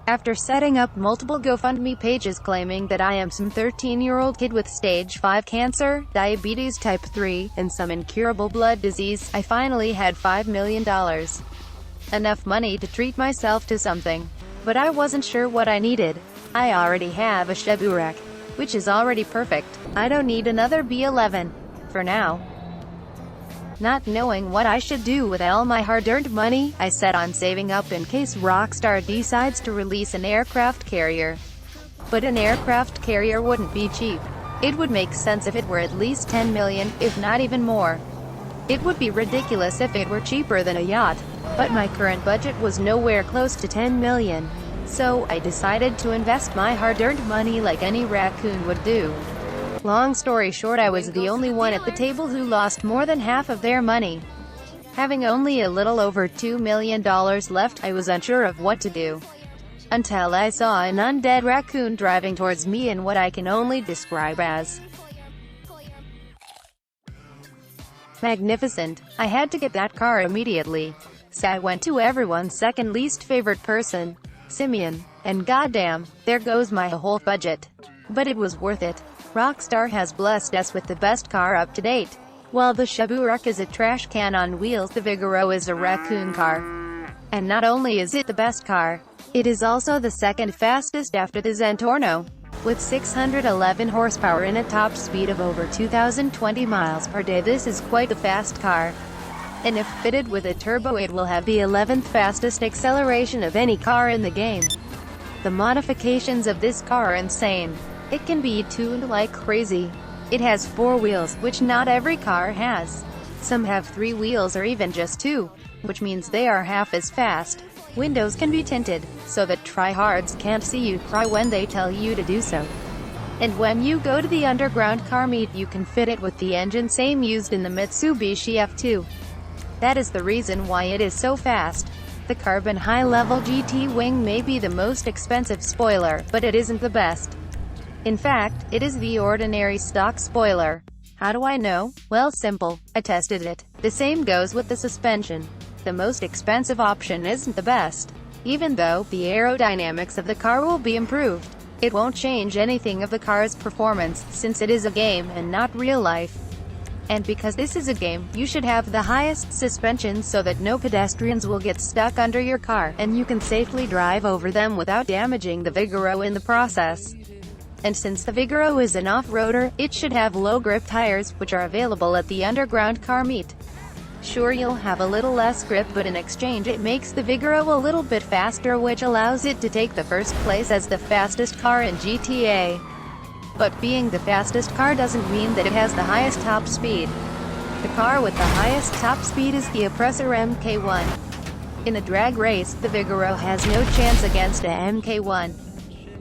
After setting up multiple GoFundMe pages claiming that I am some 13-year-old kid with stage 5 cancer, diabetes type 3, and some incurable blood disease, I finally had $5 million. Enough money to treat myself to something. But I wasn't sure what I needed. I already have a Chevrolet, which is already perfect. I don't need another B11. For now. Not knowing what I should do with all my hard-earned money, I set on saving up in case Rockstar decides to release an aircraft carrier. But an aircraft carrier wouldn't be cheap. It would make sense if it were at least 10 million, if not even more. It would be ridiculous if it were cheaper than a yacht. But my current budget was nowhere close to 10 million. So, I decided to invest my hard-earned money like any raccoon would do. Long story short, I was the only one at the table who lost more than half of their money. Having only a little over $2 million left, I was unsure of what to do. Until I saw an undead raccoon driving towards me in what I can only describe as magnificent. I had to get that car immediately. So I went to everyone's second least favorite person, Simeon, and goddamn, there goes my whole budget. But it was worth it. Rockstar has blessed us with the best car up to date. While the Chevrolet is a trash can on wheels, the Vigero is a raccoon car. And not only is it the best car, it is also the second fastest after the Zentorno. With 611 horsepower and a top speed of over 2,020 miles per day, this is quite a fast car. And if fitted with a turbo, it will have the 11th fastest acceleration of any car in the game. The modifications of this car are insane. It can be tuned like crazy. It has 4 wheels, which not every car has. Some have 3 wheels or even just 2, which means they are half as fast. Windows can be tinted, so that tryhards can't see you cry when they tell you to do so. And when you go to the underground car meet, you can fit it with the engine same used in the Mitsubishi F2. That is the reason why it is so fast. The carbon high-level GT wing may be the most expensive spoiler, but it isn't the best. In fact, it is the ordinary stock spoiler. How do I know? Well, simple. I tested it. The same goes with the suspension. The most expensive option isn't the best. Even though the aerodynamics of the car will be improved, it won't change anything of the car's performance, since it is a game and not real life. And because this is a game, you should have the highest suspension so that no pedestrians will get stuck under your car, and you can safely drive over them without damaging the Vigero in the process. And since the Vigero is an off-roader, it should have low-grip tires, which are available at the underground car meet. Sure, you'll have a little less grip, but in exchange it makes the Vigero a little bit faster, which allows it to take the first place as the fastest car in GTA. But being the fastest car doesn't mean that it has the highest top speed. The car with the highest top speed is the Oppressor MK1. In a drag race, the Vigero has no chance against a MK1.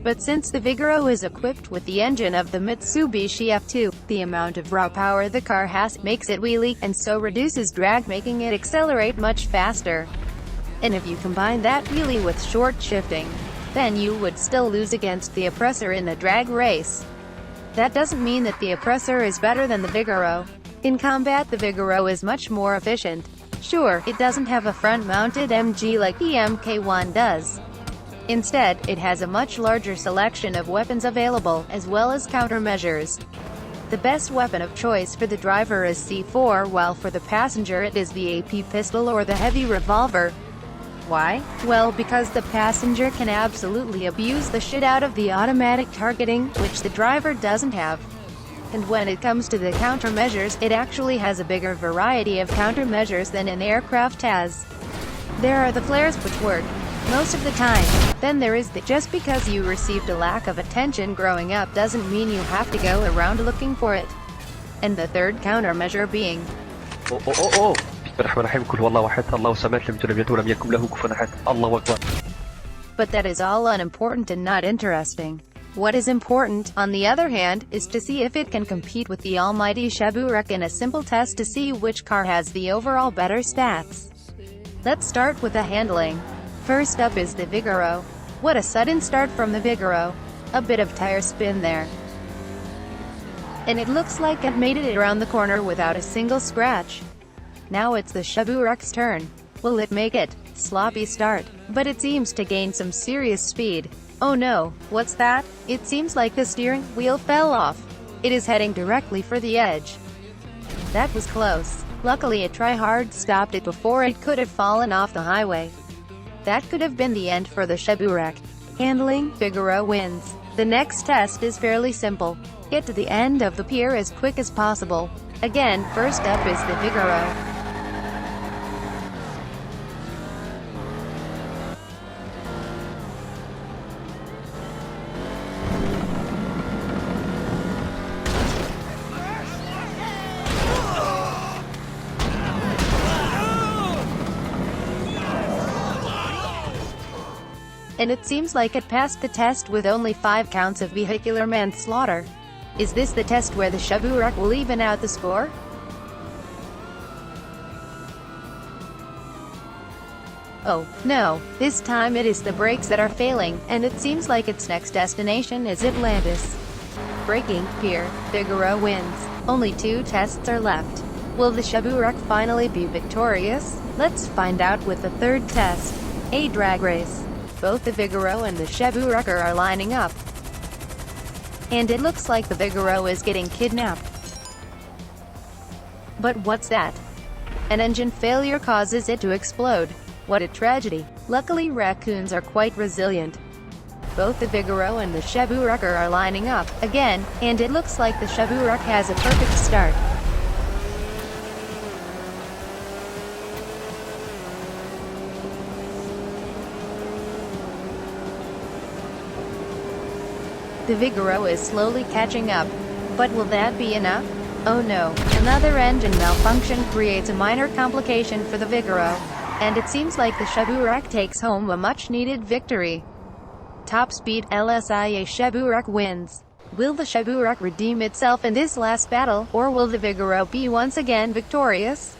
But since the Vigero is equipped with the engine of the Mitsubishi F2, the amount of raw power the car has makes it wheelie, and so reduces drag, making it accelerate much faster. And if you combine that wheelie with short shifting, then you would still lose against the Oppressor in a drag race. That doesn't mean that the oppressor is better than the Vigero. In combat, the Vigero is much more efficient. Sure, it doesn't have a front-mounted MG like the Mk1 does. Instead, it has a much larger selection of weapons available, as well as countermeasures. The best weapon of choice for the driver is C4, while for the passenger it is the AP pistol or the heavy revolver. Why? Well, because the passenger can absolutely abuse the shit out of the automatic targeting, which the driver doesn't have. And when it comes to the countermeasures, it actually has a bigger variety of countermeasures than an aircraft has. There are the flares, which work most of the time. Then there is the just because you received a lack of attention growing up doesn't mean you have to go around looking for it. And the third countermeasure being but that is all unimportant and not interesting. What is important, on the other hand, is to see if it can compete with the almighty Shaburek in a simple test to see which car has the overall better stats. Let's start with the handling. First up is the Vigero. What a sudden start from the Vigero. A bit of tire spin there. And it looks like it made it around the corner without a single scratch. Now it's the Shaburek's turn. Will it make it? Sloppy start, but it seems to gain some serious speed. Oh no, what's that? It seems like the steering wheel fell off. It is heading directly for the edge. That was close. Luckily a tryhard stopped it before it could have fallen off the highway. That could have been the end for the Shaburek. Handling, Vigero wins. The next test is fairly simple. Get to the end of the pier as quick as possible. Again, first up is the Vigero. And it seems like it passed the test with only 5 counts of vehicular manslaughter. Is this the test where the Shaburek will even out the score? Oh, no, this time it is the brakes that are failing, and it seems like its next destination is Atlantis. Braking, pier, Vigero wins. Only 2 tests are left. Will the Shaburek finally be victorious? Let's find out with the third test. A drag race. Both the Vigero and the Shaburek are lining up. And it looks like the Vigero is getting kidnapped. But what's that? An engine failure causes it to explode. What a tragedy. Luckily Raccoons are quite resilient. Both the Vigero and the Shaburek are lining up, again, and it looks like the Shaburek has a perfect start. The Vigero is slowly catching up. But will that be enough? Oh no, another engine malfunction creates a minor complication for the Vigero. And it seems like the Shaburek takes home a much-needed victory. Top speed LSIA Shaburek wins. Will the Shaburek redeem itself in this last battle, or will the Vigero be once again victorious?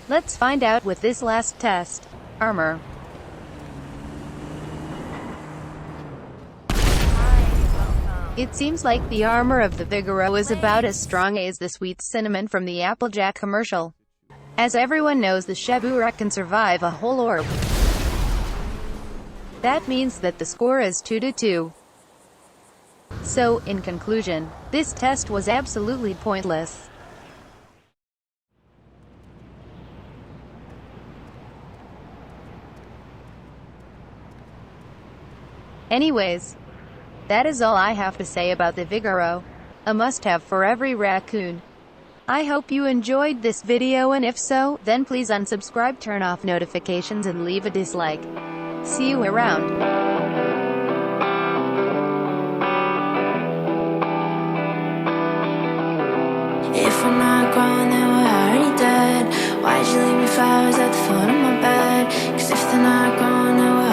Let's find out with this last test. Armor. It seems like the armor of the Vigero is about as strong as the sweet cinnamon from the Applejack commercial. As everyone knows, the Shaburek can survive a whole orb. That means that the score is 2-2. So, in conclusion, this test was absolutely pointless. Anyways, that is all I have to say about the Vigero. A must-have for every raccoon. I hope you enjoyed this video, and if so, then please unsubscribe, turn off notifications, and leave a dislike. See you around. If we're not growing, then we're already dead. Why'd you leave me flowers at the foot of my bed? 'Cause if they're not growing, then we're